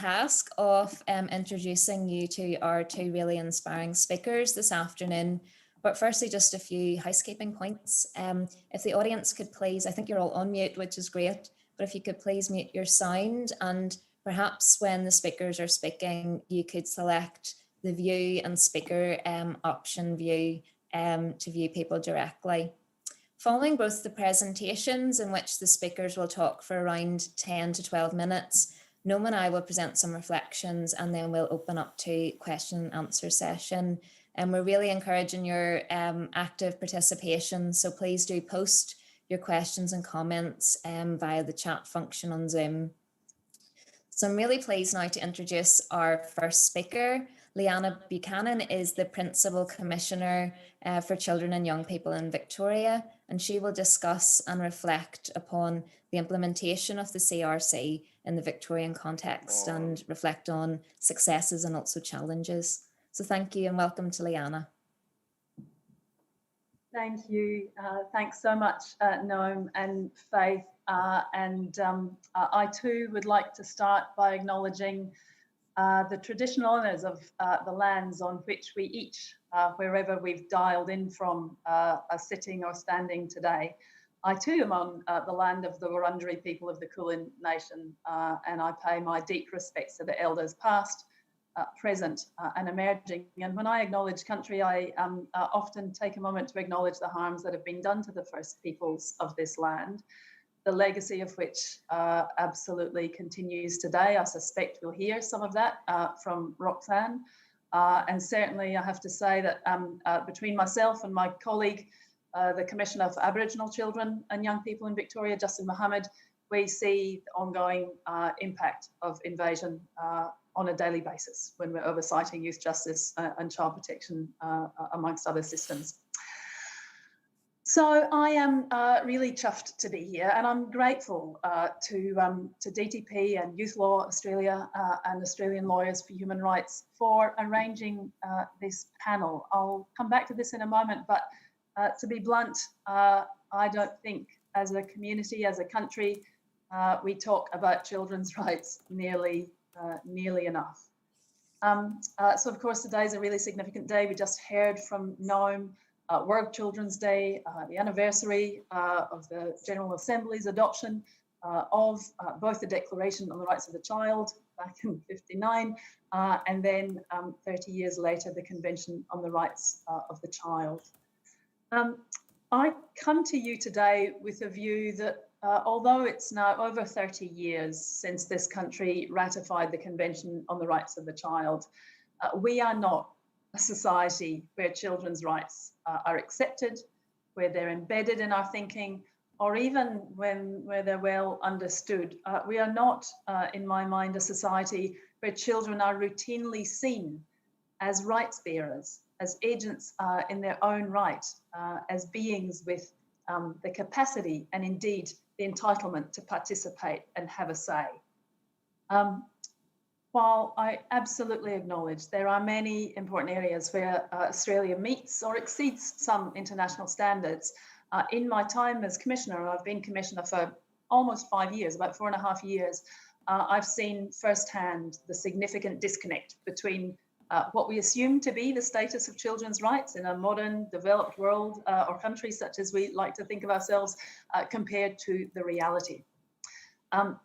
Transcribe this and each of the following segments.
task of introducing you to our two really inspiring speakers this afternoon. But firstly, just a few housekeeping points. If the audience could please, I think you're all on mute, which is great, but if you could please mute your sound, and perhaps when the speakers are speaking, you could select the view and speaker option view to view people directly. Following both the presentations, in which the speakers will talk for around 10 to 12 minutes, Noam and I will present some reflections, and then we'll open up to question and answer session. And we're really encouraging your active participation, so please do post your questions and comments via the chat function on Zoom. So I'm really pleased now to introduce our first speaker. Leanna Buchanan is the Principal Commissioner for Children and Young People in Victoria, and she will discuss and reflect upon the implementation of the CRC in the Victorian context and reflect on successes and also challenges. So thank you and welcome to Leanna. Thank you. Thanks so much, Noam and Faith. I too would like to start by acknowledging the traditional owners of the lands on which we each, wherever we've dialed in from, are sitting or standing today. I too am on the land of the Wurundjeri people of the Kulin Nation, and I pay my deep respects to the elders past, present and emerging. And when I acknowledge country, I often take a moment to acknowledge the harms that have been done to the first peoples of this land, the legacy of which absolutely continues today. I suspect we'll hear some of that from Roxanne. And certainly I have to say that between myself and my colleague, the Commissioner for Aboriginal Children and Young People in Victoria, Justin Mohammed, we see the ongoing impact of invasion on a daily basis when we're oversighting youth justice and child protection, amongst other systems. So I am really chuffed to be here, and I'm grateful to DTP and Youth Law Australia and Australian Lawyers for Human Rights for arranging this panel. I'll come back to this in a moment, but to be blunt, I don't think as a community, as a country, we talk about children's rights nearly enough. So of course today is a really significant day. We just heard from Noam, World Children's Day, the anniversary of the General Assembly's adoption of both the Declaration on the Rights of the Child back in '59, and then 30 years later, the Convention on the Rights of the Child. I come to you today with a view that although it's now over 30 years since this country ratified the Convention on the Rights of the Child, we are not a society where children's rights are accepted, where they're embedded in our thinking, or even where they're well understood. We are not, in my mind, a society where children are routinely seen as rights bearers, as agents in their own right, as beings with the capacity and indeed the entitlement to participate and have a say. While I absolutely acknowledge there are many important areas where Australia meets or exceeds some international standards, in my time as Commissioner, I've been Commissioner for almost 5 years, about 4.5 years, I've seen firsthand the significant disconnect between what we assume to be the status of children's rights in a modern, developed world or country such as we like to think of ourselves, compared to the reality.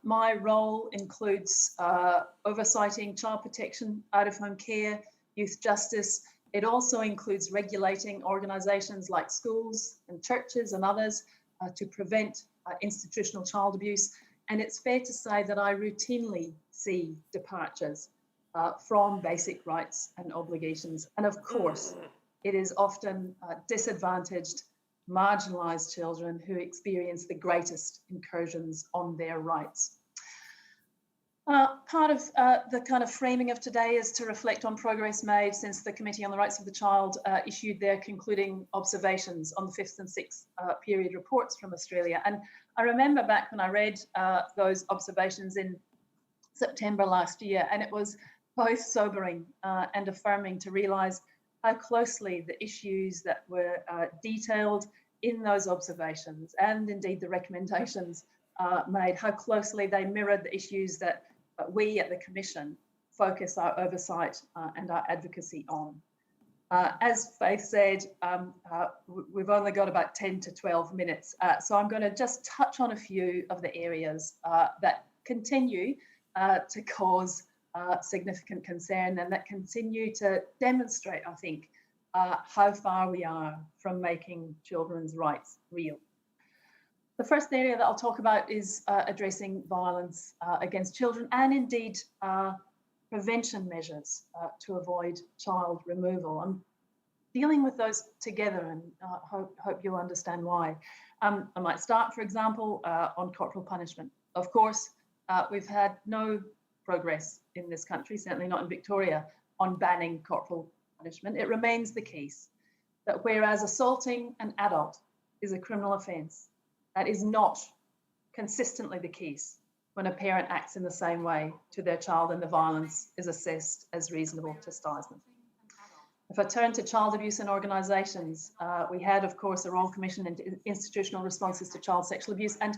My role includes oversighting child protection, out-of-home care, youth justice. It also includes regulating organisations like schools and churches and others to prevent institutional child abuse. And it's fair to say that I routinely see departures from basic rights and obligations. And of course, it is often disadvantaged, marginalised children who experience the greatest incursions on their rights. Part of the kind of framing of today is to reflect on progress made since the Committee on the Rights of the Child issued their concluding observations on the 5th and 6th period reports from Australia. And I remember back when I read those observations in September last year, and it was both sobering and affirming to realise how closely the issues that were detailed in those observations and indeed the recommendations made, how closely they mirrored the issues that we at the Commission focus our oversight and our advocacy on. As Faith said, we've only got about 10 to 12 minutes, so I'm going to just touch on a few of the areas that continue to cause significant concern and that continue to demonstrate, I think, how far we are from making children's rights real. The first area that I'll talk about is addressing violence against children and indeed prevention measures to avoid child removal. I'm dealing with those together and hope you'll understand why. I might start, for example, on corporal punishment. Of course, we've had no progress in this country, certainly not in Victoria, on banning corporal punishment. It remains the case that whereas assaulting an adult is a criminal offence, that is not consistently the case when a parent acts in the same way to their child and the violence is assessed as reasonable chastisement. If I turn to child abuse in organisations, we had, of course, a Royal Commission into institutional responses to child sexual abuse. And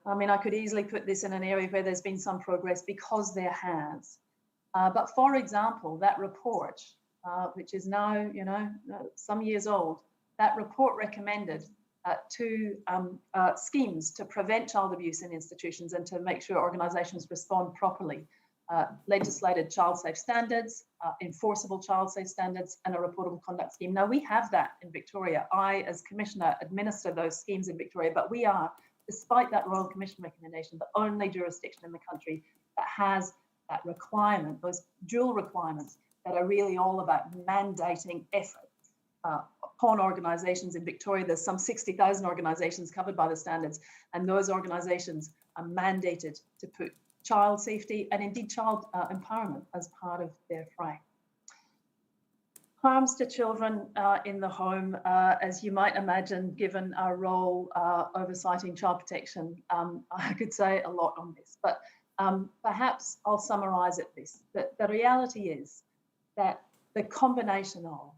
I mean, I could easily put this in an area where there's been some progress because there has. But for example, that report, which is now, some years old, that report recommended two schemes to prevent child abuse in institutions and to make sure organisations respond properly. Legislated child safe standards, enforceable child safe standards, and a reportable conduct scheme. Now, we have that in Victoria. I, as Commissioner, administer those schemes in Victoria, but we are, despite that Royal Commission recommendation, the only jurisdiction in the country that has that requirement, those dual requirements that are really all about mandating effort upon organisations in Victoria. There's some 60,000 organisations covered by the standards, and those organisations are mandated to put child safety and indeed child empowerment as part of their frame. Harms to children in the home, as you might imagine, given our role oversighting child protection, I could say a lot on this, but perhaps I'll summarise it this. The reality is that the combination of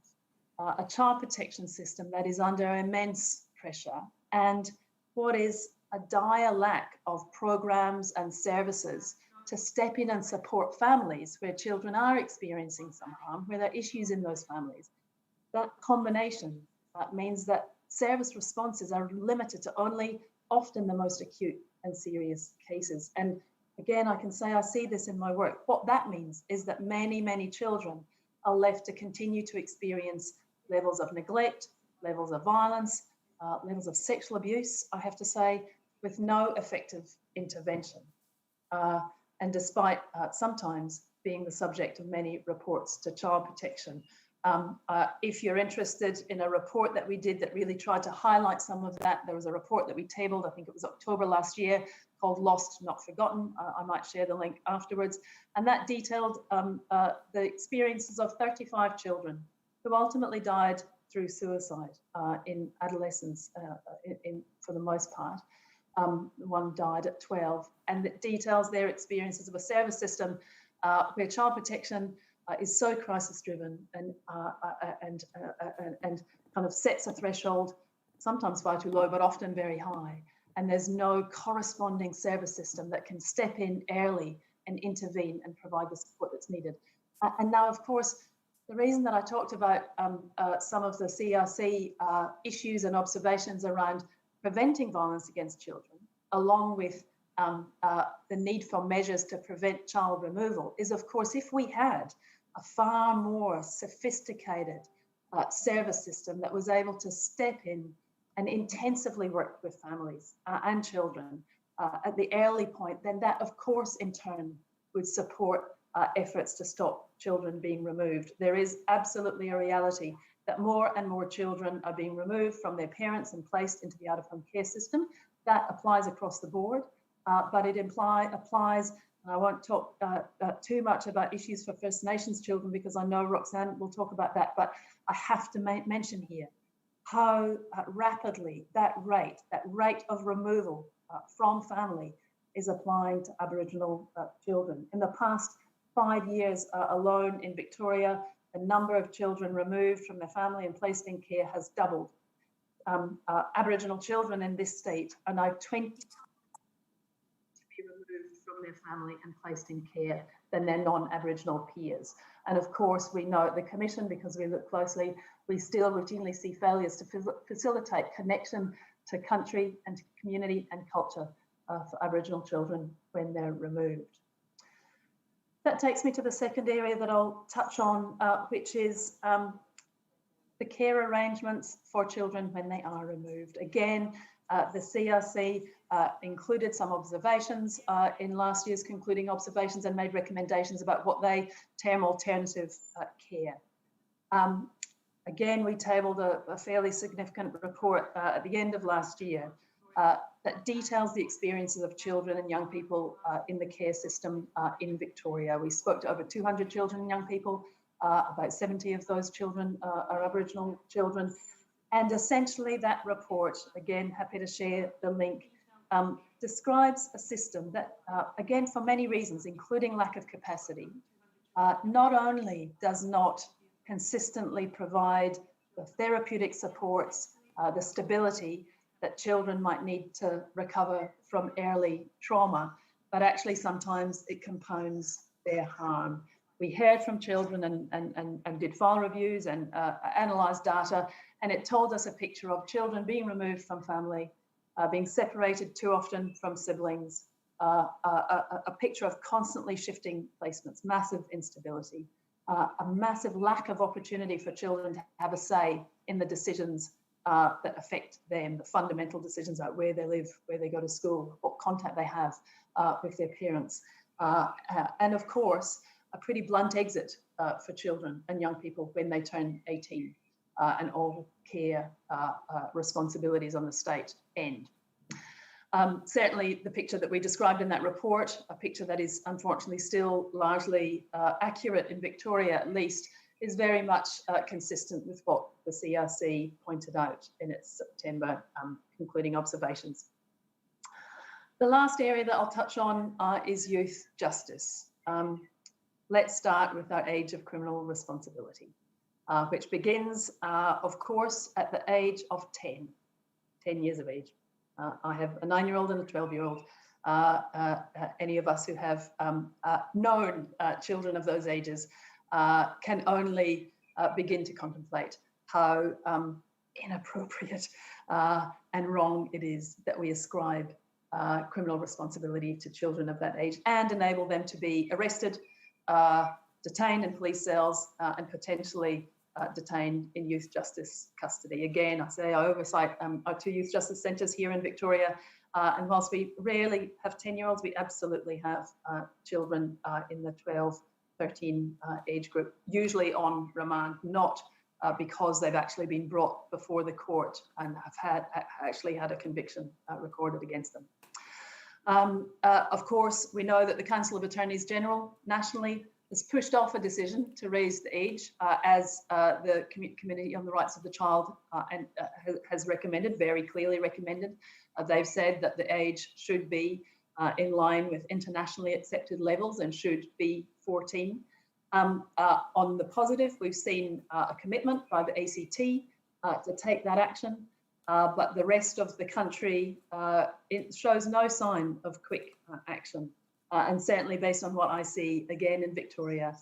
a child protection system that is under immense pressure and what is a dire lack of programs and services to step in and support families where children are experiencing some harm, where there are issues in those families. That combination means that service responses are limited to only often the most acute and serious cases. And again, I can say I see this in my work. What that means is that many, many children are left to continue to experience levels of neglect, levels of violence, levels of sexual abuse, I have to say, with no effective intervention. And despite sometimes being the subject of many reports to child protection. If you're interested in a report that we did that really tried to highlight some of that, there was a report that we tabled, I think it was October last year, called Lost Not Forgotten. I might share the link afterwards. And that detailed the experiences of 35 children who ultimately died through suicide in adolescence, for the most part. One died at 12, and it details their experiences of a service system where child protection is so crisis-driven and kind of sets a threshold, sometimes far too low, but often very high. And there's no corresponding service system that can step in early and intervene and provide the support that's needed. And now, of course, the reason that I talked about some of the CRC issues and observations around preventing violence against children, along with the need for measures to prevent child removal, is, of course, if we had a far more sophisticated service system that was able to step in and intensively work with families and children at the early point, then that, of course, in turn would support efforts to stop children being removed. There is absolutely a reality that more and more children are being removed from their parents and placed into the out-of-home care system. That applies across the board, but it applies, and I won't talk too much about issues for First Nations children because I know Roxanne will talk about that, but I have to mention here how rapidly that rate of removal from family is applying to Aboriginal children. In the past 5 years alone in Victoria, the number of children removed from their family and placed in care has doubled. Aboriginal children in this state are now 20 times to be removed from from their family and placed in care than their non-Aboriginal peers. And of course, we know at the Commission, because we look closely, we still routinely see failures to facilitate connection to country and to community and culture for Aboriginal children when they're removed. That takes me to the second area that I'll touch on, which is the care arrangements for children when they are removed. Again, the CRC included some observations in last year's concluding observations and made recommendations about what they term alternative care. Again, we tabled a fairly significant report at the end of last year that details the experiences of children and young people in the care system in Victoria. We spoke to over 200 children and young people. About 70 of those children are Aboriginal children. And essentially that report, again, happy to share the link, describes a system that, again, for many reasons, including lack of capacity, not only does not consistently provide the therapeutic supports, the stability that children might need to recover from early trauma, but actually sometimes it compounds their harm. We heard from children and did file reviews and analysed data, and it told us a picture of children being removed from family, being separated too often from siblings, a picture of constantly shifting placements, massive instability, a massive lack of opportunity for children to have a say in the decisions that affect them, the fundamental decisions about where they live, where they go to school, what contact they have with their parents. And of course, a pretty blunt exit for children and young people when they turn 18 and all care responsibilities on the state end. Certainly the picture that we described in that report, a picture that is unfortunately still largely accurate in Victoria at least, is very much consistent with what the CRC pointed out in its September concluding observations. The last area that I'll touch on is youth justice. Let's start with our age of criminal responsibility, which begins, of course, at the age of 10 years of age. I have a 9-year-old and a 12-year-old. Any of us who have known children of those ages can only begin to contemplate how inappropriate and wrong it is that we ascribe criminal responsibility to children of that age and enable them to be arrested, detained in police cells and potentially detained in youth justice custody. Again, I say I oversight our 2 youth justice centres here in Victoria, and whilst we rarely have 10-year-olds, we absolutely have children in the 12, 13 age group, usually on remand, not because they've actually been brought before the court and have actually had a conviction recorded against them. Of course, we know that the Council of Attorneys General nationally has pushed off a decision to raise the age as the Committee on the Rights of the Child has recommended, very clearly recommended. They've said that the age should be in line with internationally accepted levels and should be 14. On the positive, we've seen a commitment by the ACT to take that action. But the rest of the country, it shows no sign of quick action. And certainly based on what I see again in Victoria,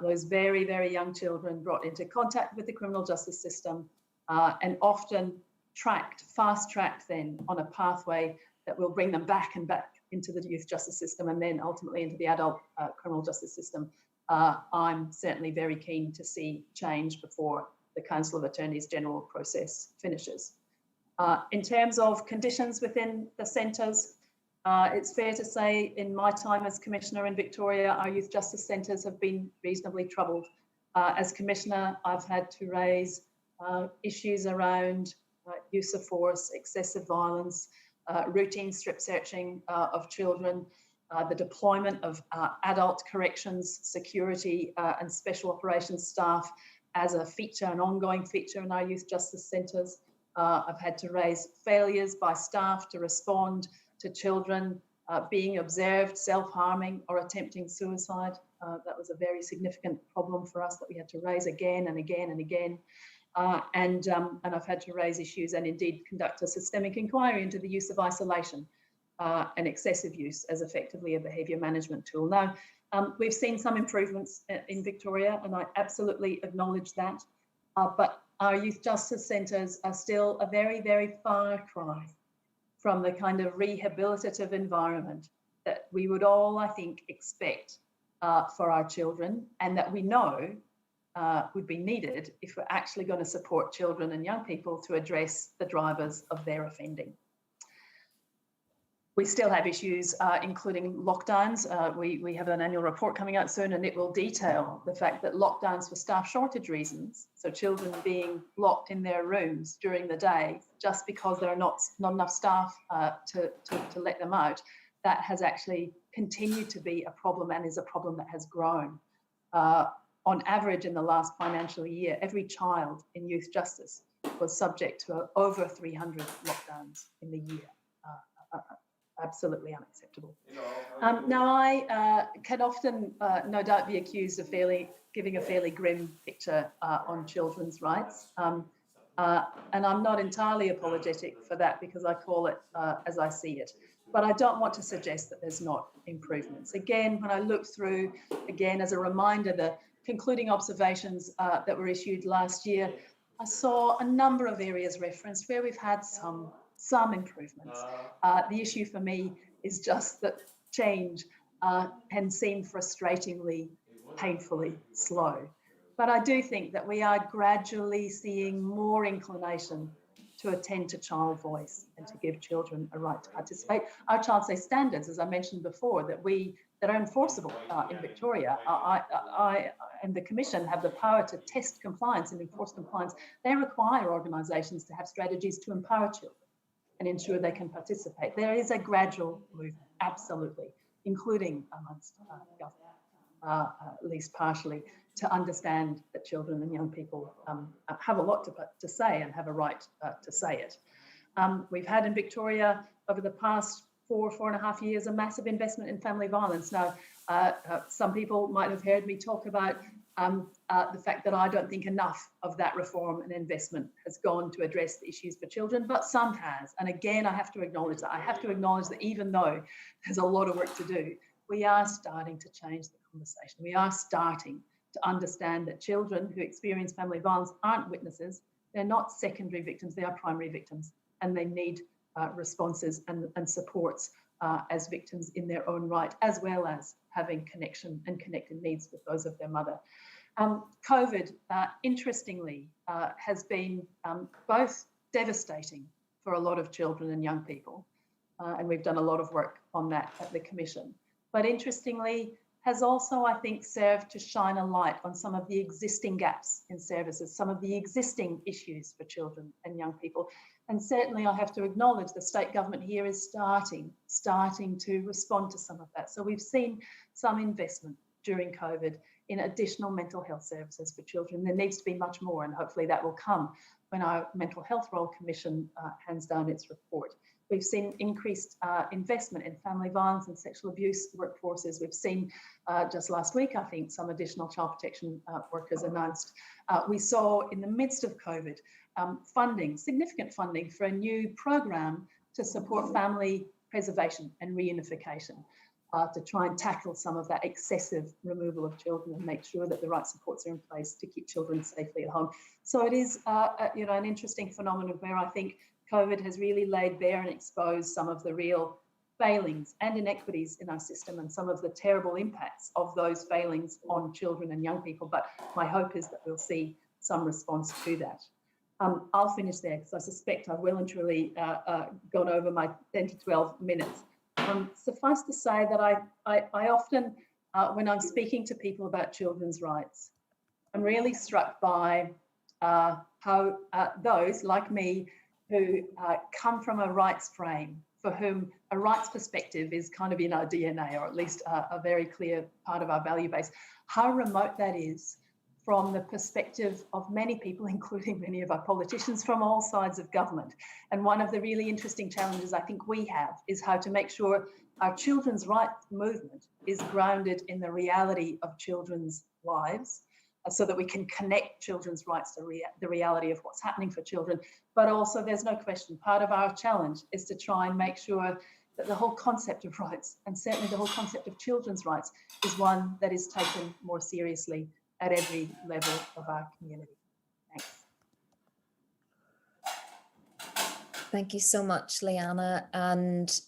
those very, very young children brought into contact with the criminal justice system and often fast-tracked then on a pathway that will bring them back into the youth justice system and then ultimately into the adult criminal justice system. I'm certainly very keen to see change before the Council of Attorneys General process finishes. In terms of conditions within the centres, it's fair to say in my time as Commissioner in Victoria, our youth justice centres have been reasonably troubled. As Commissioner, I've had to raise issues around use of force, excessive violence, routine strip searching of children, the deployment of adult corrections, security and special operations staff as a feature, an ongoing feature in our youth justice centres. I've had to raise failures by staff to respond to children being observed, self-harming or attempting suicide. That was a very significant problem for us that we had to raise again and again and again. And I've had to raise issues and indeed conduct a systemic inquiry into the use of isolation and excessive use as effectively a behaviour management tool. Now, we've seen some improvements in Victoria, and I absolutely acknowledge that, but our youth justice centres are still a very, very far cry from the kind of rehabilitative environment that we would all, I think, expect for our children, and that we know would be needed if we're actually going to support children and young people to address the drivers of their offending. We still have issues, including lockdowns. We have an annual report coming out soon, and it will detail the fact that lockdowns for staff shortage reasons, so children being locked in their rooms during the day just because there are not enough staff to let them out, that has actually continued to be a problem, and is a problem that has grown. On average, in the last financial year, every child in youth justice was subject to over 300 lockdowns in the year. Absolutely unacceptable. Now, I can often, no doubt, be accused of giving a fairly grim picture on children's rights. And I'm not entirely apologetic for that, because I call it as I see it. But I don't want to suggest that there's not improvements. Again, when I look through, again, as a reminder, the concluding observations that were issued last year, I saw a number of areas referenced where we've had some improvements. The issue for me is just that change can seem frustratingly, painfully slow. But I do think that we are gradually seeing more inclination to attend to child voice and to give children a right to participate. Our child safe standards, as I mentioned before, that are enforceable in Victoria. I and the Commission have the power to test compliance and enforce compliance. They require organisations to have strategies to empower children and ensure they can participate. There is a gradual movement, absolutely, including amongst government, at least partially, to understand that children and young people have a lot to say and have a right to say it. We've had in Victoria over the past 4.5 years a massive investment in family violence. Now, some people might have heard me talk about the fact that I don't think enough of that reform and investment has gone to address the issues for children, but some has. And again, I have to acknowledge that. I have to acknowledge that even though there's a lot of work to do, we are starting to change the conversation. We are starting to understand that children who experience family violence aren't witnesses. They're not secondary victims, they are primary victims, and they need responses and supports as victims in their own right, as well as having connection and connected needs with those of their mother. COVID, interestingly, has been both devastating for a lot of children and young people, and we've done a lot of work on that at the Commission. But interestingly, has also, I think, served to shine a light on some of the existing gaps in services, some of the existing issues for children and young people. And certainly I have to acknowledge the state government here is starting to respond to some of that. So we've seen some investment during COVID in additional mental health services for children. There needs to be much more, and hopefully that will come when our Mental Health Role Commission hands down its report. We've seen increased investment in family violence and sexual abuse workforces. We've seen just last week, I think, some additional child protection workers announced. We saw in the midst of COVID significant funding for a new program to support family preservation and reunification, to try and tackle some of that excessive removal of children and make sure that the right supports are in place to keep children safely at home. So it is an interesting phenomenon where I think COVID has really laid bare and exposed some of the real failings and inequities in our system and some of the terrible impacts of those failings on children and young people. But my hope is that we'll see some response to that. I'll finish there because I suspect I've well and truly gone over my 10 to 12 minutes. Suffice to say that I often, when I'm speaking to people about children's rights, I'm really struck by how those like me who come from a rights frame, for whom a rights perspective is kind of in our DNA, or at least a very clear part of our value base, how remote that is from the perspective of many people, including many of our politicians from all sides of government. And one of the really interesting challenges I think we have is how to make sure our children's rights movement is grounded in the reality of children's lives, so that we can connect children's rights to the reality of what's happening for children. But also, there's no question, part of our challenge is to try and make sure that the whole concept of rights, and certainly the whole concept of children's rights, is one that is taken more seriously at every level of our community. Thanks. Thank you so much, Leanna, and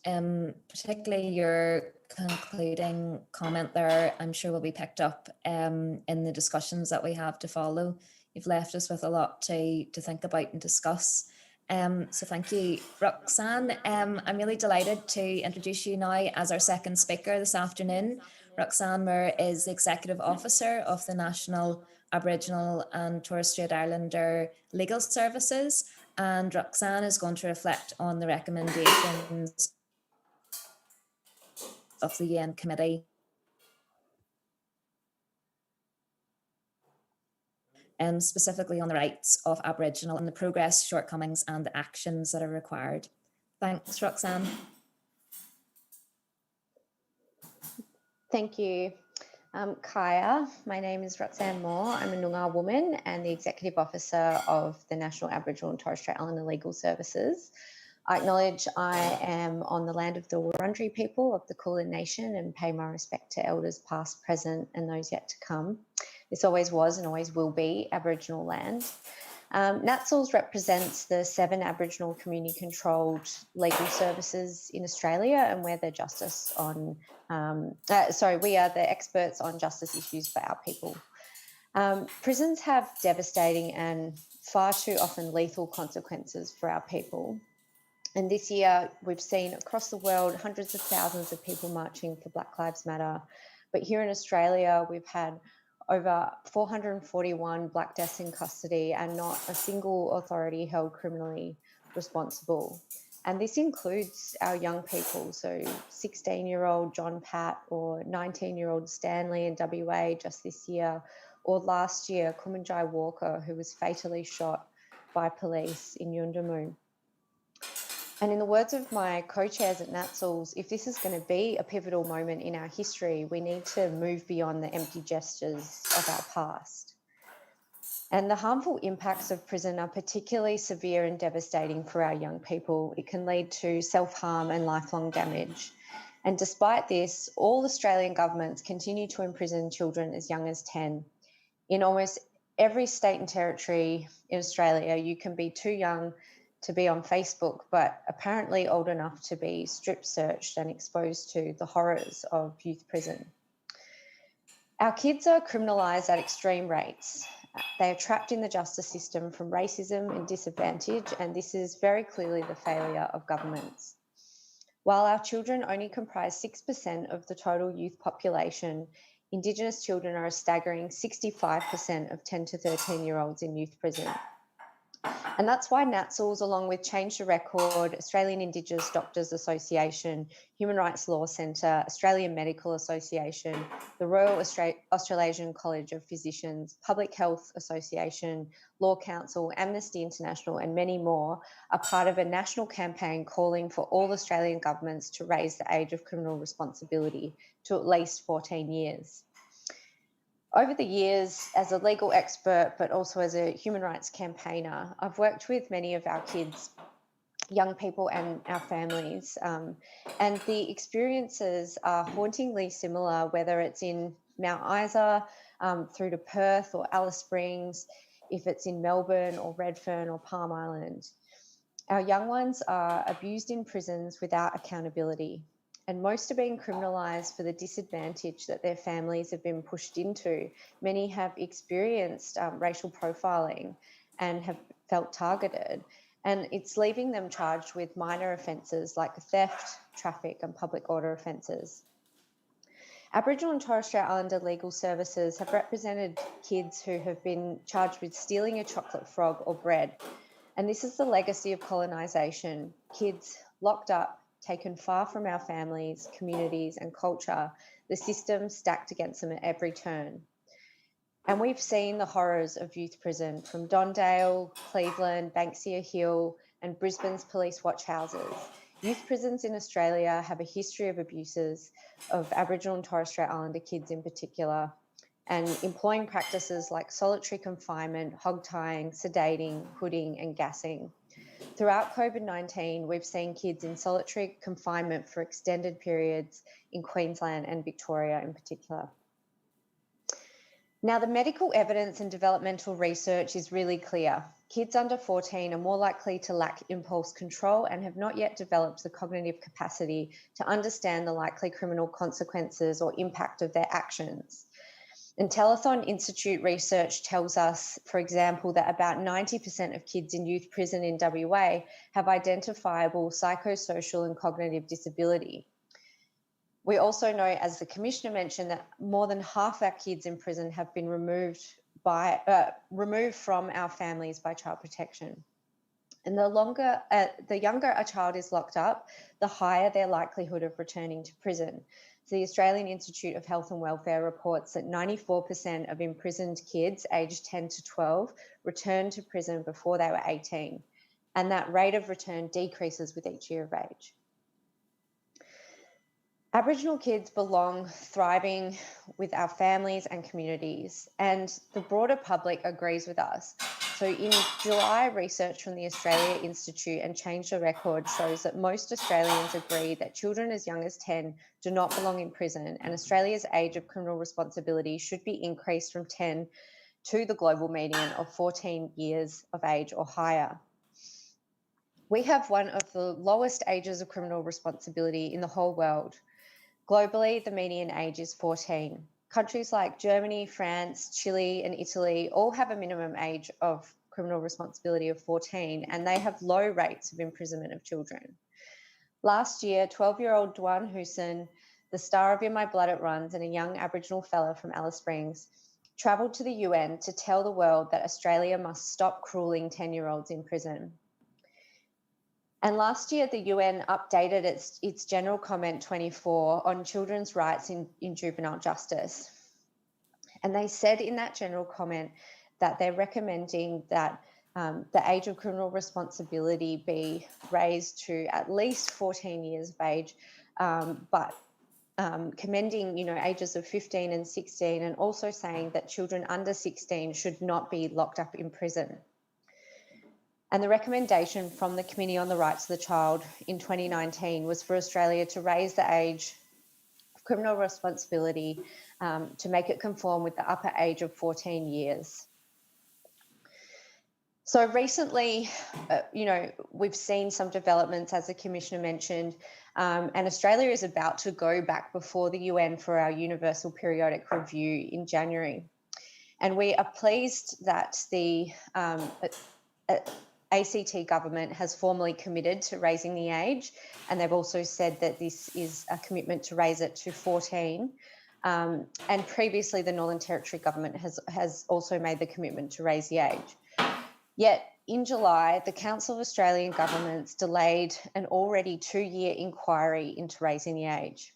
particularly your concluding comment there, I'm sure will be picked up in the discussions that we have to follow. You've left us with a lot to think about and discuss. So thank you, Roxanne. I'm really delighted to introduce you now as our second speaker this afternoon. Roxanne Moore is the Executive Officer of the National Aboriginal and Torres Strait Islander Legal Services, and Roxanne is going to reflect on the recommendations of the UN Committee and specifically on the rights of Aboriginal and the progress, shortcomings and the actions that are required. Thanks, Roxanne. Thank you, Kaya. My name is Roxanne Moore. I'm a Noongar woman and the Executive Officer of the National Aboriginal and Torres Strait Islander Legal Services. I acknowledge I am on the land of the Wurundjeri people of the Kulin Nation and pay my respect to elders past, present and those yet to come. This always was and always will be Aboriginal land. NATSLS represents the 7 Aboriginal community-controlled legal services in Australia, and we're the justice on. We are the experts on justice issues for our people. Prisons have devastating and far too often lethal consequences for our people. And this year, we've seen across the world hundreds of thousands of people marching for Black Lives Matter. But here in Australia, we've had over 441 Black deaths in custody and not a single authority held criminally responsible. And this includes our young people, so 16-year-old John Pat or 19-year-old Stanley in WA just this year, or last year, Kumanjai Walker, who was fatally shot by police in Yuendumu. And in the words of my co-chairs at NATSLS, if this is going to be a pivotal moment in our history, we need to move beyond the empty gestures of our past. And the harmful impacts of prison are particularly severe and devastating for our young people. It can lead to self-harm and lifelong damage. And despite this, all Australian governments continue to imprison children as young as 10. In almost every state and territory in Australia, you can be too young to be on Facebook, but apparently old enough to be strip searched and exposed to the horrors of youth prison. Our kids are criminalised at extreme rates. They are trapped in the justice system from racism and disadvantage, and this is very clearly the failure of governments. While our children only comprise 6% of the total youth population, Indigenous children are a staggering 65% of 10 to 13-year-olds in youth prison. And that's why NATSLS, along with Change the Record, Australian Indigenous Doctors Association, Human Rights Law Centre, Australian Medical Association, the Royal Australasian College of Physicians, Public Health Association, Law Council, Amnesty International and many more are part of a national campaign calling for all Australian governments to raise the age of criminal responsibility to at least 14 years. Over the years, as a legal expert, but also as a human rights campaigner, I've worked with many of our kids, young people and our families, and the experiences are hauntingly similar, whether it's in Mount Isa, through to Perth or Alice Springs, if it's in Melbourne or Redfern or Palm Island. Our young ones are abused in prisons without accountability. And most are being criminalised for the disadvantage that their families have been pushed into. Many have experienced racial profiling and have felt targeted. And it's leaving them charged with minor offences like theft, traffic and public order offences. Aboriginal and Torres Strait Islander legal services have represented kids who have been charged with stealing a chocolate frog or bread. And this is the legacy of colonisation. Kids locked up, taken far from our families, communities and culture, the system stacked against them at every turn. And we've seen the horrors of youth prison from Dondale, Cleveland, Banksia Hill and Brisbane's police watch houses. Youth prisons in Australia have a history of abuses of Aboriginal and Torres Strait Islander kids in particular, and employing practices like solitary confinement, hog tying, sedating, hooding and gassing. Throughout COVID-19, we've seen kids in solitary confinement for extended periods in Queensland and Victoria in particular. Now, the medical evidence and developmental research is really clear. Kids under 14 are more likely to lack impulse control and have not yet developed the cognitive capacity to understand the likely criminal consequences or impact of their actions. And Telethon Institute research tells us, for example, that about 90% of kids in youth prison in WA have identifiable psychosocial and cognitive disability. We also know, as the Commissioner mentioned, that more than half our kids in prison have been removed from our families by child protection. And the younger a child is locked up, the higher their likelihood of returning to prison. So the Australian Institute of Health and Welfare reports that 94% of imprisoned kids aged 10 to 12 returned to prison before they were 18. And that rate of return decreases with each year of age. Aboriginal kids belong thriving with our families and communities, and the broader public agrees with us. So in July, research from the Australia Institute and Change the Record shows that most Australians agree that children as young as 10 do not belong in prison, and Australia's age of criminal responsibility should be increased from 10 to the global median of 14 years of age or higher. We have one of the lowest ages of criminal responsibility in the whole world. Globally, the median age is 14. Countries like Germany, France, Chile, and Italy all have a minimum age of criminal responsibility of 14, and they have low rates of imprisonment of children. Last year, 12-year-old Dwan Hussein, the star of In My Blood It Runs, and a young Aboriginal fella from Alice Springs, travelled to the UN to tell the world that Australia must stop cruelling 10-year-olds in prison. And last year, the UN updated its General Comment 24 on children's rights in juvenile justice. And they said in that general comment that they're recommending that the age of criminal responsibility be raised to at least 14 years of age, but commending, ages of 15 and 16, and also saying that children under 16 should not be locked up in prison. And the recommendation from the Committee on the Rights of the Child in 2019 was for Australia to raise the age of criminal responsibility to make it conform with the upper age of 14 years. So recently, we've seen some developments, as the Commissioner mentioned, and Australia is about to go back before the UN for our Universal Periodic Review in January. And we are pleased that the ACT government has formally committed to raising the age, and they've also said that this is a commitment to raise it to 14. And previously, the Northern Territory government has also made the commitment to raise the age. Yet in July, the Council of Australian Governments delayed an already 2-year inquiry into raising the age.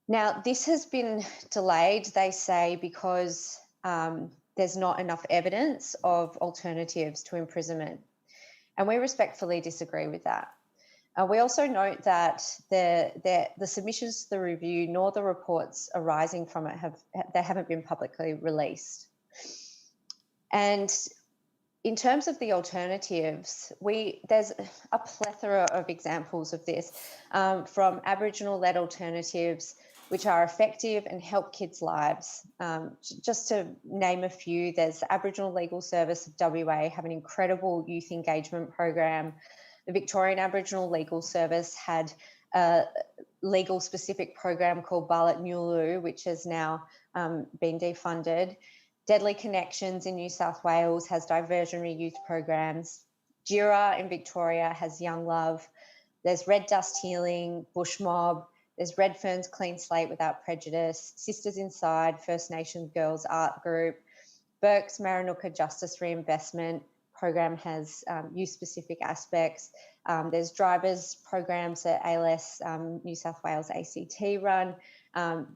Now, this has been delayed, they say, because there's not enough evidence of alternatives to imprisonment. And we respectfully disagree with that. We also note that the submissions to the review nor the reports arising from it haven't been publicly released. And in terms of the alternatives, there's a plethora of examples of this from Aboriginal-led alternatives, which are effective and help kids' lives. Just to name a few, there's the Aboriginal Legal Service of WA have an incredible youth engagement program. The Victorian Aboriginal Legal Service had a legal-specific program called Barlet Nulu, which has now been defunded. Deadly Connections in New South Wales has diversionary youth programs. Jira in Victoria has Young Love. There's Red Dust Healing, Bush Mob. There's Redfern's Clean Slate Without Prejudice, Sisters Inside, First Nations Girls Art Group. Burke's Maranoka Justice Reinvestment program has youth-specific aspects. There's drivers programs that ALS New South Wales ACT run.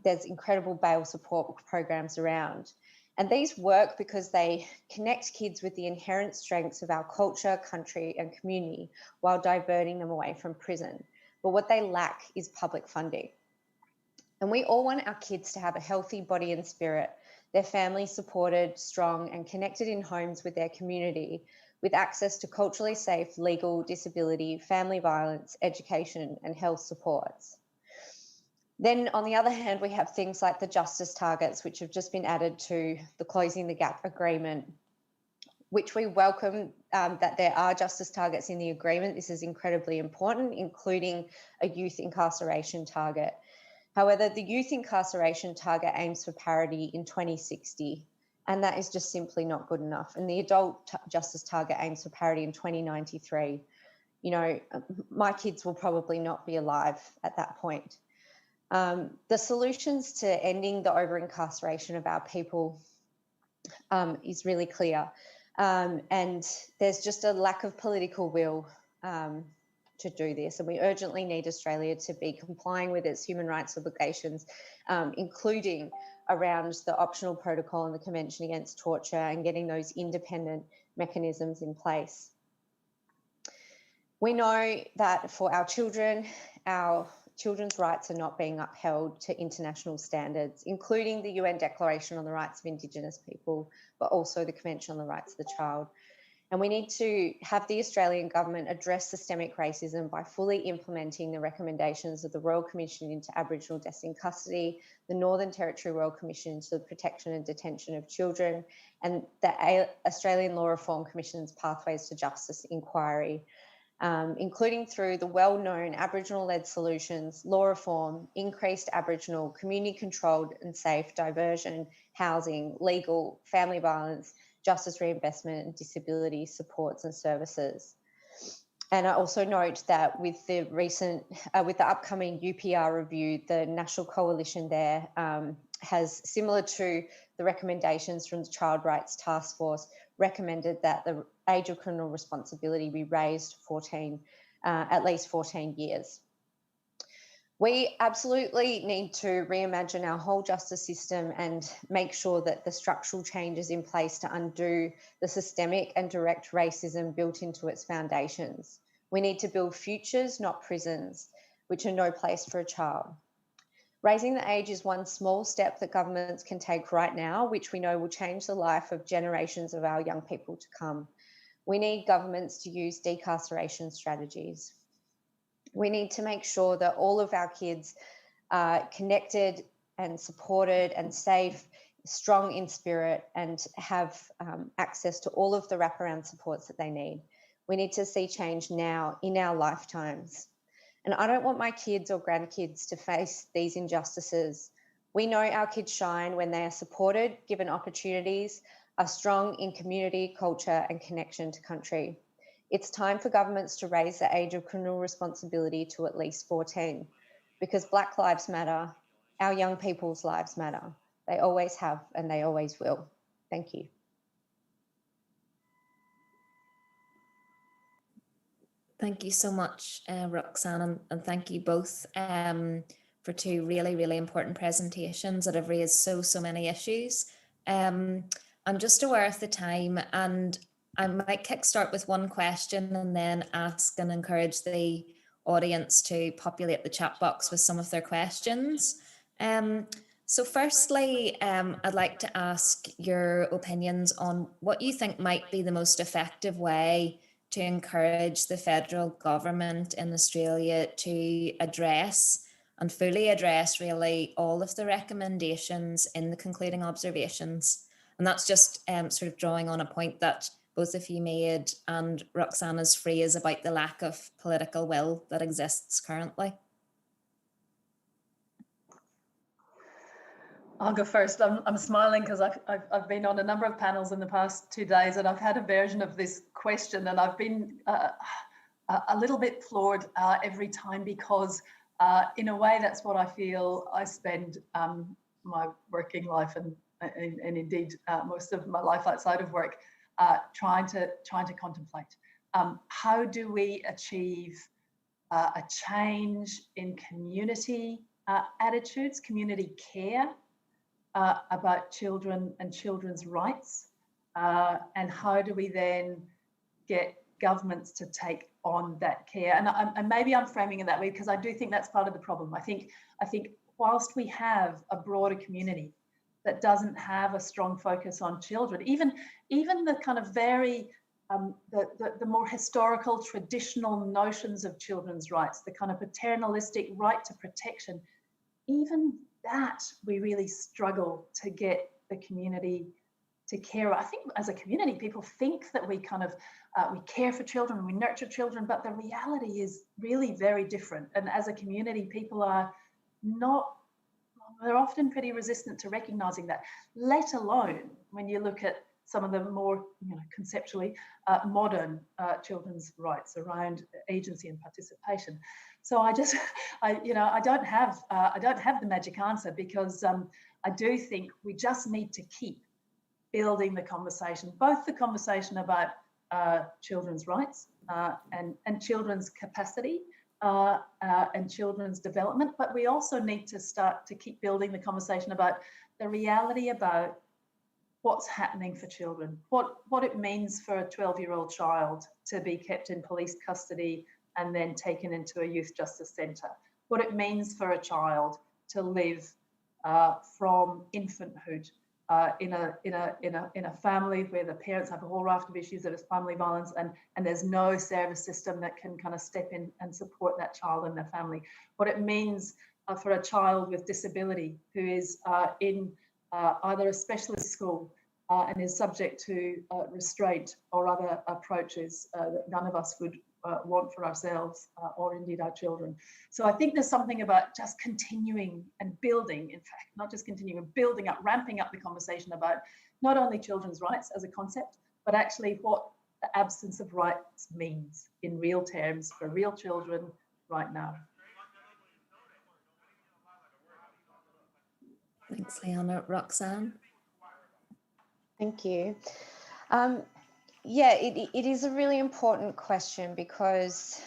There's incredible bail support programs around. And these work because they connect kids with the inherent strengths of our culture, country, and community while diverting them away from prison. But what they lack is public funding. And we all want our kids to have a healthy body and spirit, their families supported, strong, and connected in homes with their community, with access to culturally safe, legal, disability, family violence, education and health supports. Then on the other hand, we have things like the justice targets, which have just been added to the Closing the Gap agreement, which we welcome that there are justice targets in the agreement. This is incredibly important, including a youth incarceration target. However, the youth incarceration target aims for parity in 2060, and that is just simply not good enough. And the adult justice target aims for parity in 2093. You know, my kids will probably not be alive at that point. The solutions to ending the over-incarceration of our people is really clear. And there's just a lack of political will to do this. And we urgently need Australia to be complying with its human rights obligations, including around the optional protocol and the Convention Against Torture, and getting those independent mechanisms in place. We know that for our children's rights are not being upheld to international standards, including the UN Declaration on the Rights of Indigenous People, but also the Convention on the Rights of the Child. And we need to have the Australian government address systemic racism by fully implementing the recommendations of the Royal Commission into Aboriginal Deaths in Custody, the Northern Territory Royal Commission into the Protection and Detention of Children, and the Australian Law Reform Commission's Pathways to Justice inquiry, including through the well-known Aboriginal-led solutions, law reform, increased Aboriginal community-controlled and safe diversion, housing, legal, family violence, justice reinvestment and disability supports and services. And I also note that with the upcoming UPR review, the National Coalition there has, similar to the recommendations from the Child Rights Task Force, recommended that the age of criminal responsibility be raised to at least 14 years. We absolutely need to reimagine our whole justice system and make sure that the structural changes in place to undo the systemic and direct racism built into its foundations. We need to build futures, not prisons, which are no place for a child. Raising the age is one small step that governments can take right now, which we know will change the life of generations of our young people to come. We need governments to use decarceration strategies. We need to make sure that all of our kids are connected and supported and safe, strong in spirit, and have access to all of the wraparound supports that they need. We need to see change now in our lifetimes. And I don't want my kids or grandkids to face these injustices. We know our kids shine when they are supported, given opportunities, are strong in community, culture, and connection to country. It's time for governments to raise the age of criminal responsibility to at least 14, because Black lives matter, our young people's lives matter. They always have and they always will. Thank you. Thank you so much, Roxanne, and thank you both for two really, really important presentations that have raised so many issues. I'm just aware of the time, and I might kickstart with one question and then ask and encourage the audience to populate the chat box with some of their questions. So firstly, I'd like to ask your opinions on what you think might be the most effective way to encourage the federal government in Australia to address and fully address really all of the recommendations in the concluding observations. And that's just sort of drawing on a point that both of you made and Roxanne's phrase about the lack of political will that exists currently. I'll go first. I'm smiling because I've been on a number of panels in the past 2 days, and I've had a version of this question, and I've been a little bit floored every time, because in a way that's what I feel I spend my working life and indeed most of my life outside of work trying to contemplate. How do we achieve a change in community attitudes, community care about children and children's rights, and how do we then get governments to take on that care? And maybe I'm framing it that way because I do think that's part of the problem. I think whilst we have a broader community that doesn't have a strong focus on children, even the kind of very the more historical, traditional notions of children's rights, the kind of paternalistic right to protection, even that we really struggle to get the community to care. I think as a community, people think that we kind of, we care for children, we nurture children, but the reality is really very different. And as a community, people are not, they're often pretty resistant to recognizing that, let alone when you look at some of the more, conceptually modern children's rights around agency and participation. So I don't have the magic answer, because I do think we just need to keep building the conversation, both the conversation about children's rights and children's capacity and children's development, but we also need to start to keep building the conversation about the reality about what's happening for children, what it means for a 12-year-old child to be kept in police custody and then taken into a youth justice centre, what it means for a child to live from infanthood in a family where the parents have a whole raft of issues, that is family violence, and there's no service system that can kind of step in and support that child and their family. What it means for a child with disability who is in either a specialist school and is subject to restraint or other approaches that none of us would want for ourselves or indeed our children. So I think there's something about just continuing and building, in fact, not just continuing, building up, ramping up the conversation about not only children's rights as a concept, but actually what the absence of rights means in real terms for real children right now. Thanks, Leanna. Roxanne? Thank you. Yeah, it is a really important question, because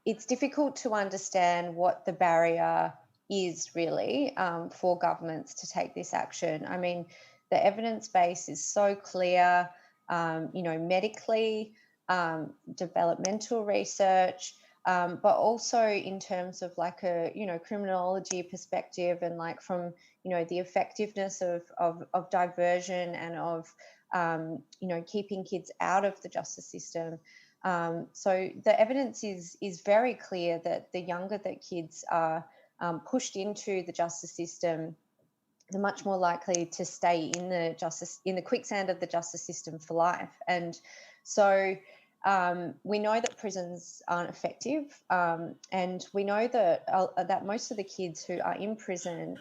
it's difficult to understand what the barrier is really for governments to take this action. I mean, the evidence base is so clear, medically, developmental research, but also in terms of like a, criminology perspective, and like from, the effectiveness of diversion and of, keeping kids out of the justice system. So the evidence is very clear that the younger that kids are pushed into the justice system, they're much more likely to stay in the quicksand of the justice system for life. And so we know that prisons aren't effective, and we know that most of the kids who are in prison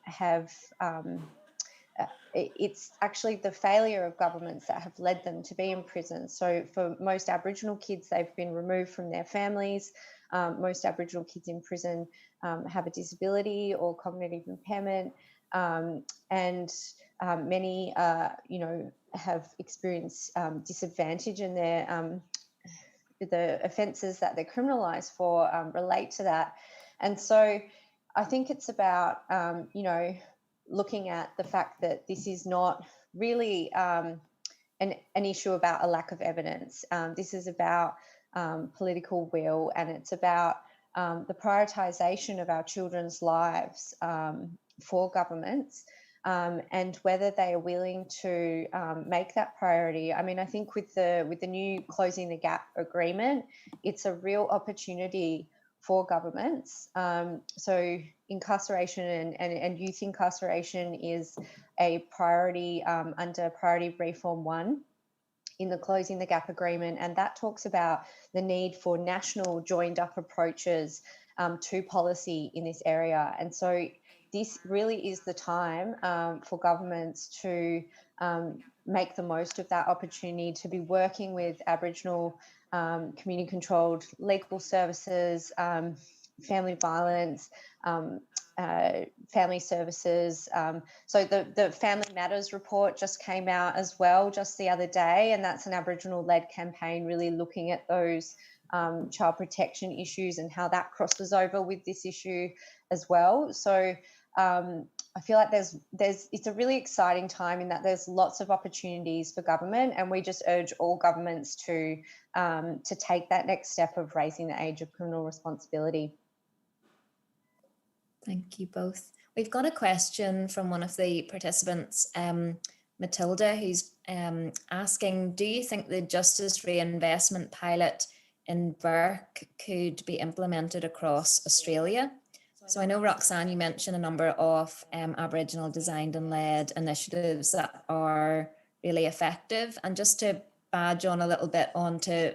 have it's actually the failure of governments that have led them to be in prison. So for most Aboriginal kids, they've been removed from their families. Most Aboriginal kids in prison have a disability or cognitive impairment, and many, have experienced disadvantage in their the offences that they're criminalised for relate to that. And so I think it's about, looking at the fact that this is not really an issue about a lack of evidence. This is about political will, and it's about the prioritisation of our children's lives for governments, and whether they are willing to make that priority. I mean, I think with the new Closing the Gap agreement, it's a real opportunity for governments. So incarceration and youth incarceration is a priority under Priority Reform 1 in the Closing the Gap agreement, and that talks about the need for national joined up approaches to policy in this area. And so this really is the time for governments to make the most of that opportunity to be working with Aboriginal community-controlled legal services, family violence, family services. So the Family Matters report just came out as well just the other day, and that's an Aboriginal-led campaign really looking at those child protection issues and how that crosses over with this issue as well. So I feel like it's a really exciting time in that there's lots of opportunities for government, and we just urge all governments to take that next step of raising the age of criminal responsibility. Thank you both. We've got a question from one of the participants, Matilda, who's asking, do you think the justice reinvestment pilot in Burke could be implemented across Australia? So I know, Roxanne, you mentioned a number of Aboriginal designed and led initiatives that are really effective. And just to badge on a little bit onto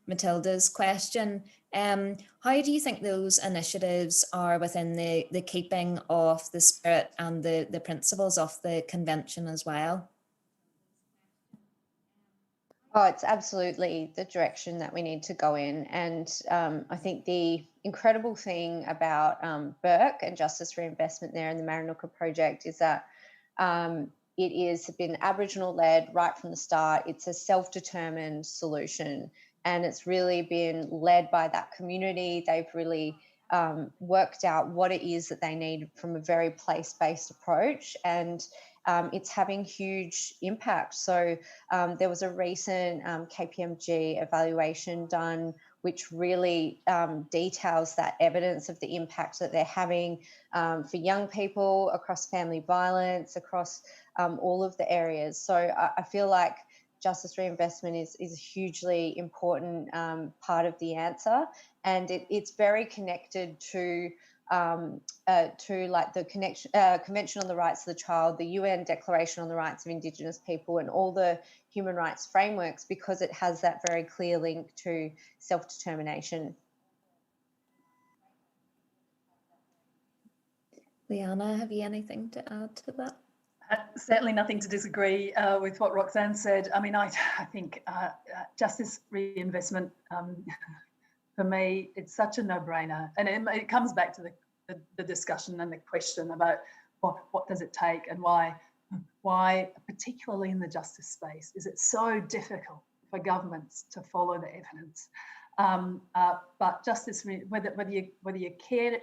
Matilda's question, how do you think those initiatives are within the keeping of the spirit and the principles of the convention as well? Oh, it's absolutely the direction that we need to go in. And I think the incredible thing about Burke and justice reinvestment there in the Marinuka project is that it is been Aboriginal led right from the start. It's a self-determined solution, and it's really been led by that community. They've really worked out what it is that they need from a very place-based approach, and it's having huge impact. So there was a recent KPMG evaluation done, which really details that evidence of the impact that they're having for young people across family violence, across all of the areas. So I feel like justice reinvestment is a hugely important part of the answer, and it's very connected to like the Convention on the Rights of the Child, the UN Declaration on the Rights of Indigenous People, and all the human rights frameworks, because it has that very clear link to self-determination. Liana, have you anything to add to that? Certainly nothing to disagree with what Roxanne said. I mean, I think justice reinvestment, for me, it's such a no-brainer. And it comes back to the discussion and the question about what does it take, and why, particularly in the justice space, is it so difficult for governments to follow the evidence. But justice, whether you're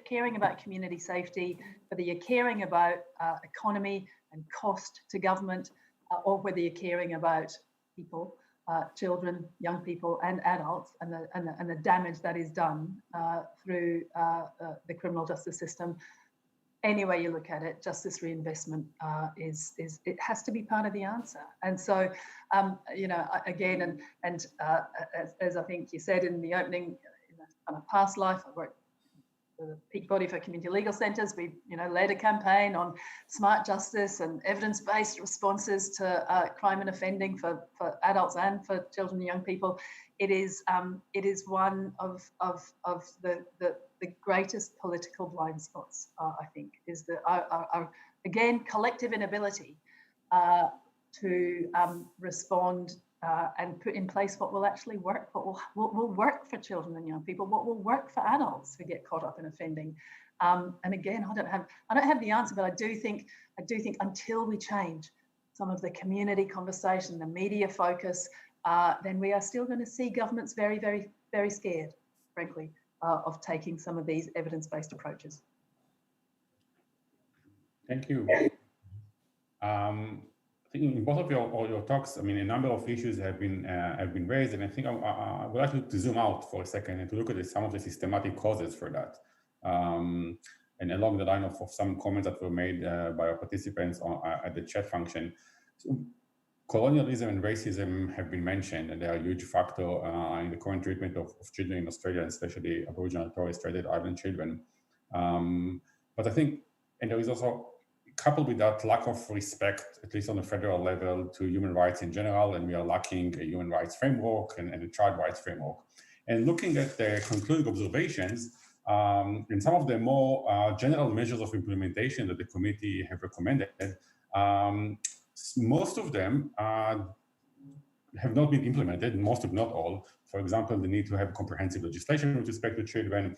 caring about community safety, whether you're caring about economy and cost to government, or whether you're caring about people, children, young people, and adults, and the damage that is done through the criminal justice system. Any way you look at it, justice reinvestment it has to be part of the answer. And so, you know, again, and as I think you said in the opening, in a kind of past life, I worked for the peak body for community legal centres. We, you know, led a campaign on smart justice and evidence-based responses to crime and offending for adults and for children and young people. It is one of the greatest political blind spots, I think, is our again, collective inability to respond and put in place what will actually work, what will work for children and young people, what will work for adults who get caught up in offending. And again, I don't have the answer, but I do think until we change some of the community conversation, the media focus, then we are still going to see governments very, very, very scared, frankly, of taking some of these evidence-based approaches. Thank you. I think in both of your talks, I mean, a number of issues have been raised, and I think I would like to zoom out for a second and to look at some of the systematic causes for that, and along the line of some comments that were made by our participants at the chat function. So, colonialism and racism have been mentioned, and they are a huge factor in the current treatment of children in Australia, especially Aboriginal and Torres Strait Island children. But I think, and there is also, coupled with that, lack of respect, at least on the federal level, to human rights in general, and we are lacking a human rights framework and a child rights framework. And looking at the concluding observations, and some of the more general measures of implementation that the committee have recommended, most of them have not been implemented, most if not all. For example, the need to have comprehensive legislation with respect to children,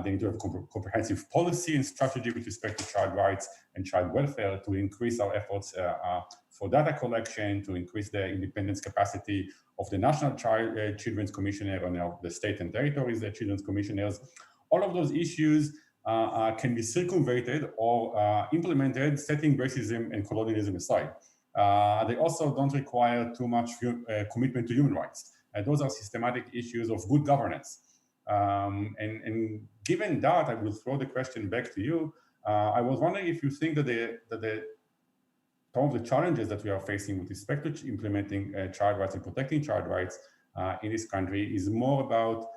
they need to have comprehensive policy and strategy with respect to child rights and child welfare, to increase our efforts for data collection, to increase the independence capacity of the National Children's Commissioner and of the state and territories, the Children's Commissioners. All of those issues can be circumvented or implemented, setting racism and colonialism aside. They also don't require too much commitment to human rights. Those are systematic issues of good governance. And given that, I will throw the question back to you. I was wondering if you think that the some of the challenges that we are facing with respect to implementing child rights and protecting child rights in this country is more about,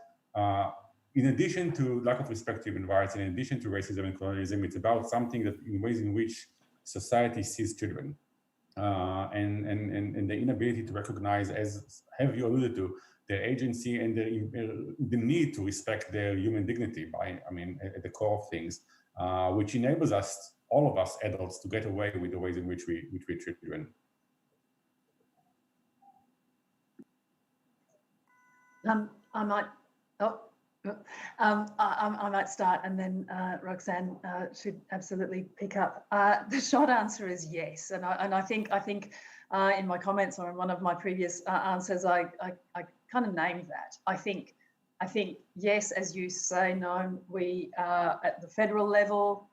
in addition to lack of respect to human rights, in addition to racism and colonialism, it's about something that in ways in which society sees children and the inability to recognize, as have you alluded to, their agency and the need to respect their human dignity at the core of things, which enables us, all of us adults, to get away with the ways in which we treat children. I might start, and then Roxanne should absolutely pick up. The short answer is yes, and I think in my comments or in one of my previous answers, I kind of named that. I think yes, as you say, Noam, we at the federal level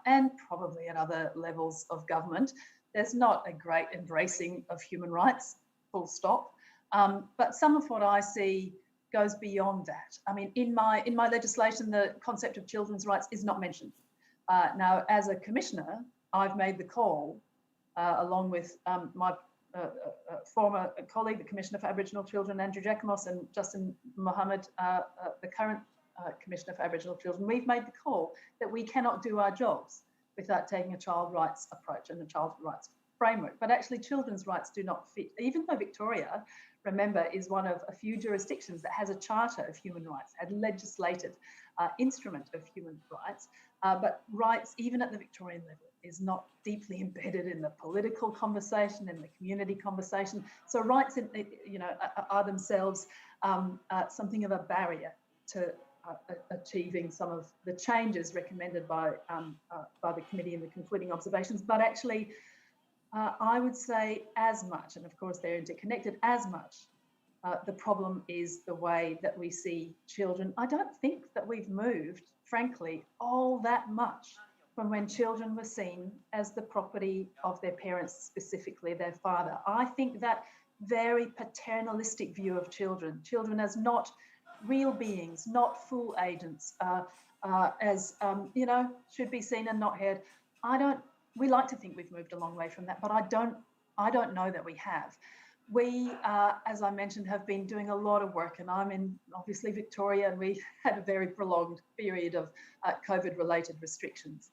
and probably at other levels of government, there's not a great embracing of human rights, full stop. But some of what I see goes beyond that. I mean, in my legislation, the concept of children's rights is not mentioned. Now, as a commissioner, I've made the call, along with my former colleague, the Commissioner for Aboriginal Children, Andrew Jacomos, and Justin Mohammed, the current Commissioner for Aboriginal Children. We've made the call that we cannot do our jobs without taking a child rights approach and a child rights framework. But actually, children's rights do not fit, even though Victoria, remember, is one of a few jurisdictions that has a charter of human rights, had legislated instrument of human rights, but rights, even at the Victorian level, is not deeply embedded in the political conversation, in the community conversation. So rights, are themselves something of a barrier to achieving some of the changes recommended by the committee in the concluding observations. But actually, I would say as much, and of course they're interconnected, as much the problem is the way that we see children. I don't think that we've moved, frankly, all that much from when children were seen as the property of their parents, specifically their father. I think that very paternalistic view of children as not real beings, not full agents, should be seen and not heard. We like to think we've moved a long way from that, but I don't know that we have. We, as I mentioned, have been doing a lot of work, and I'm in, obviously, Victoria, and we had a very prolonged period of COVID-related restrictions.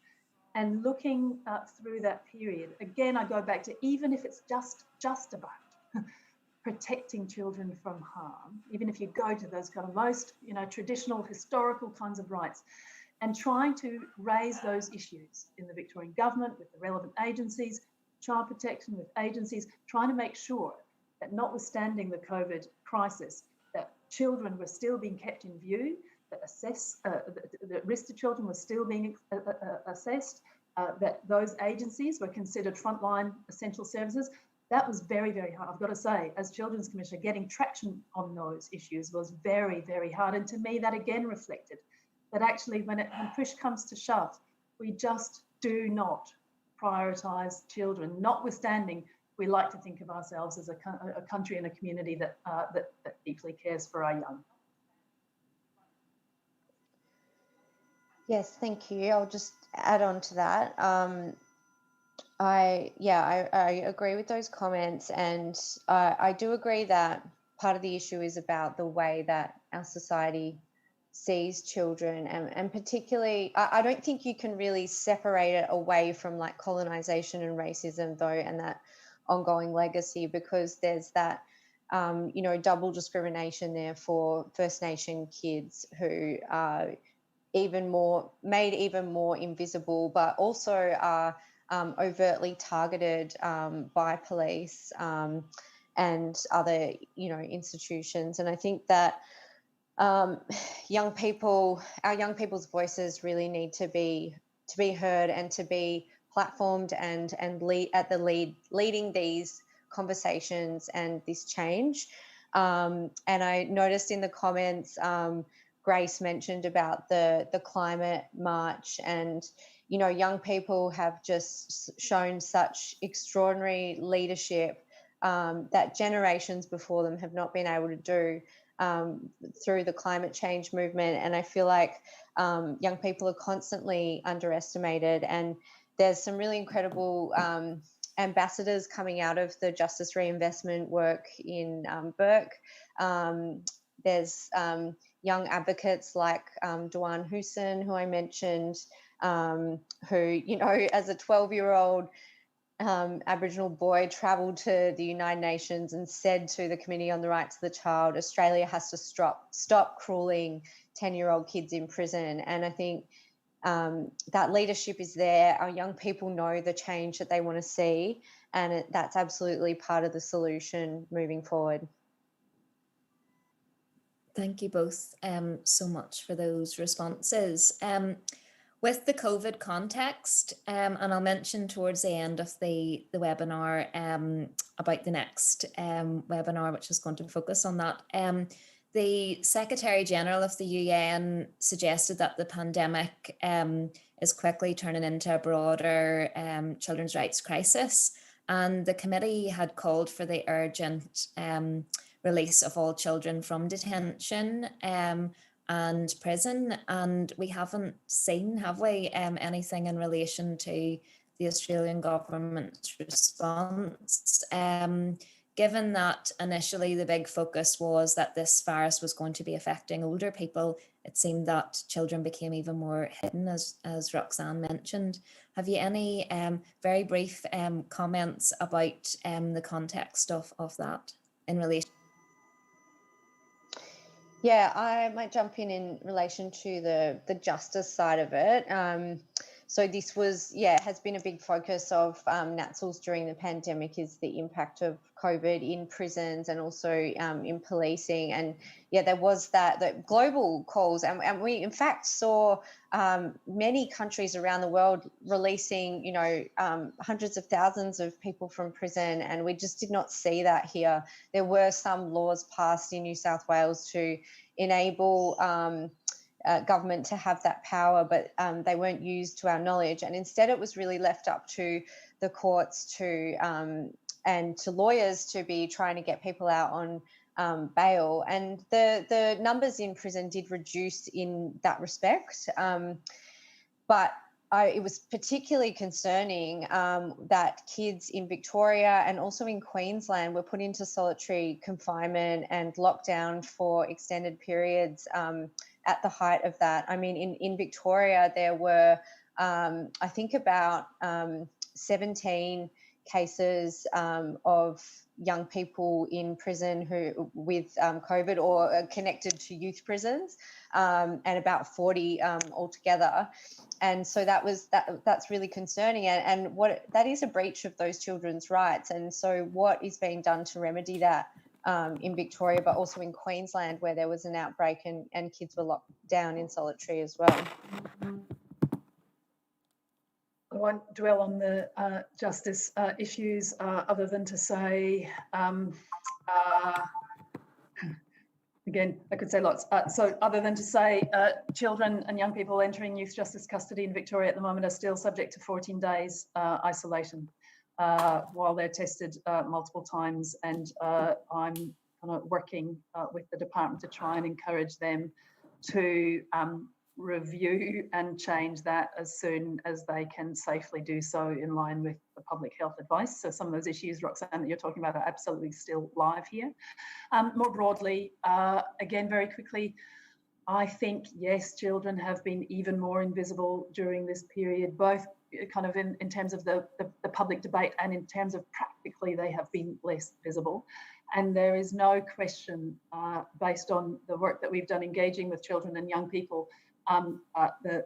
And looking through that period, again, I go back to, even if it's just about protecting children from harm, even if you go to those kind of most, traditional, historical kinds of rights, and trying to raise those issues in the Victorian government with the relevant agencies, child protection with agencies, trying to make sure that, notwithstanding the COVID crisis, that children were still being kept in view, that the risk to children was still being assessed, that those agencies were considered frontline essential services. That was very, very hard. I've got to say, as Children's Commissioner, getting traction on those issues was very, very hard. And to me, that again reflected that actually when push comes to shove, we just do not prioritise children, notwithstanding we like to think of ourselves as a country and a community that deeply cares for our young. Yes, thank you. I'll just add on to that. I agree with those comments, and I do agree that part of the issue is about the way that our society sees children, and particularly, I don't think you can really separate it away from like colonisation and racism though, and that ongoing legacy, because there's that double discrimination there for First Nation kids who are made even more invisible, but also are overtly targeted by police and other institutions. And I think that our young people's voices really need to be heard and to be platformed and leading these conversations and this change. And I noticed in the comments, Grace mentioned about the climate march, and young people have just shown such extraordinary leadership that generations before them have not been able to do through the climate change movement. And I feel like young people are constantly underestimated, and there's some really incredible ambassadors coming out of the justice reinvestment work in Burke. There's young advocates like Duane Hussein, who I mentioned, who, you know, as a 12-year-old Aboriginal boy travelled to the United Nations and said to the Committee on the Rights of the Child, Australia has to stop cruelling 10-year-old kids in prison. And I think that leadership is there. Our young people know the change that they want to see, and that's absolutely part of the solution moving forward. Thank you both so much for those responses. With the COVID context, and I'll mention towards the end of the webinar about the next webinar, which is going to focus on that. The Secretary General of the UN suggested that the pandemic is quickly turning into a broader children's rights crisis. And the committee had called for the urgent release of all children from detention and prison. And we haven't seen, have we, anything in relation to the Australian government's response. Given that initially the big focus was that this virus was going to be affecting older people, it seemed that children became even more hidden, as Roxanne mentioned. Have you any very brief comments about the context of that in relation? Yeah, I might jump in relation to the justice side of it. So this was, has been a big focus of NATSL's during the pandemic, is the impact of COVID in prisons and also in policing. And there was the global calls, and we in fact saw many countries around the world releasing, you know, hundreds of thousands of people from prison, and we just did not see that here. There were some laws passed in New South Wales to enable government to have that power, but they weren't used to our knowledge. And instead it was really left up to the courts to and to lawyers to be trying to get people out on bail. And the numbers in prison did reduce in that respect. But it was particularly concerning that kids in Victoria and also in Queensland were put into solitary confinement and lockdown for extended periods at the height of that. I mean, in Victoria, there were, I think, about 17 cases of young people in prison who with COVID or connected to youth prisons, and about 40 altogether. And so that's really concerning, and that is a breach of those children's rights. And so what is being done to remedy that in Victoria, but also in Queensland, where there was an outbreak and kids were locked down in solitary as well? I won't dwell on the justice issues other than to say, again, I could say lots. So other than to say children and young people entering youth justice custody in Victoria at the moment are still subject to 14 days isolation while they're tested multiple times. And I'm kind of working with the department to try and encourage them to review and change that as soon as they can safely do so in line with the public health advice. So some of those issues, Roxanne, that you're talking about are absolutely still live here. More broadly, again, very quickly, I think, yes, children have been even more invisible during this period, both kind of in terms of the public debate and in terms of practically they have been less visible. And there is no question, based on the work that we've done engaging with children and young people,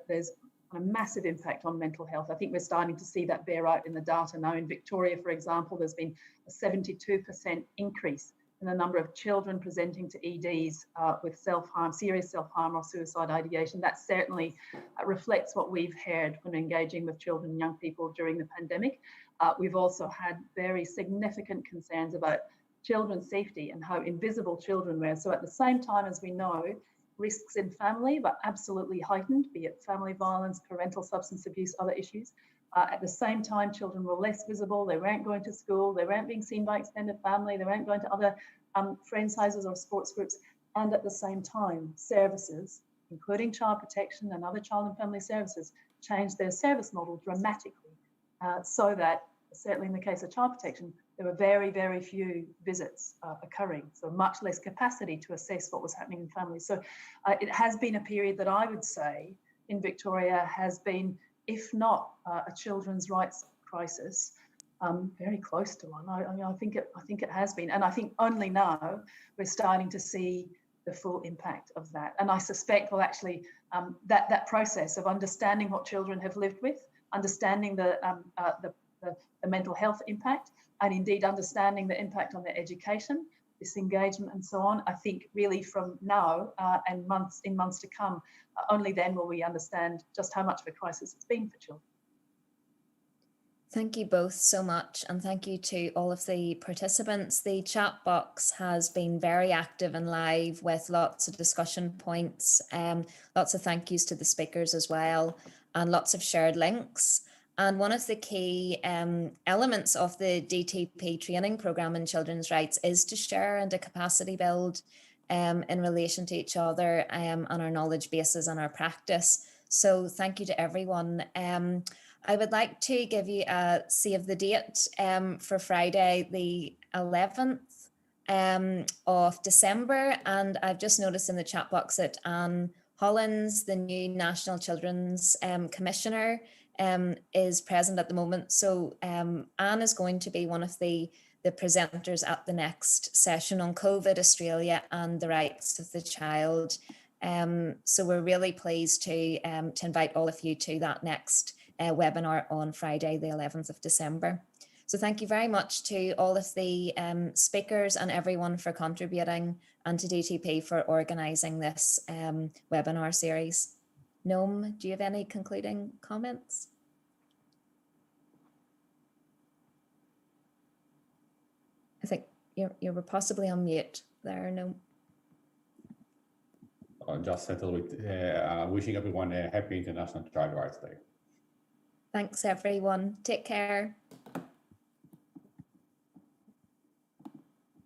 there's a massive impact on mental health. I think we're starting to see that bear out in the data now. In Victoria, for example, there's been a 72% increase in the number of children presenting to EDs with self-harm, serious self-harm or suicide ideation. That certainly reflects what we've heard when engaging with children and young people during the pandemic. We've also had very significant concerns about children's safety and how invisible children were. So at the same time as we know, risks in family were absolutely heightened, be it family violence, parental substance abuse, other issues. At the same time, children were less visible. They weren't going to school. They weren't being seen by extended family. They weren't going to other friends' houses or sports groups. And at the same time, services, including child protection and other child and family services, changed their service model dramatically so that certainly in the case of child protection, there were very, very few visits occurring, so much less capacity to assess what was happening in families. So it has been a period that I would say in Victoria has been, if not a children's rights crisis, very close to one. I think it has been, and I think only now we're starting to see the full impact of that. And I suspect, well, actually, that process of understanding what children have lived with, understanding the mental health impact, and indeed understanding the impact on their education, disengagement, and so on. I think really from now and months to come, only then will we understand just how much of a crisis it's been for children. Thank you both so much, and thank you to all of the participants. The chat box has been very active and live with lots of discussion points, lots of thank yous to the speakers as well, and lots of shared links. And one of the key elements of the DTP training programme in children's rights is to share and to capacity build in relation to each other and our knowledge bases and our practice. So thank you to everyone. I would like to give you a save the date for Friday, the 11th of December. And I've just noticed in the chat box that Anne Hollins, the new National Children's Commissioner, is present at the moment. So Anne is going to be one of the presenters at the next session on COVID Australia and the rights of the child. So we're really pleased to invite all of you to that next webinar on Friday, the 11th of December. So thank you very much to all of the speakers and everyone for contributing, and to DTP for organising this webinar series. Noam, do you have any concluding comments? I think you were possibly on mute there, Noam. I'll just settle with wishing everyone a happy International Child Rights Day. Thanks everyone. Take care.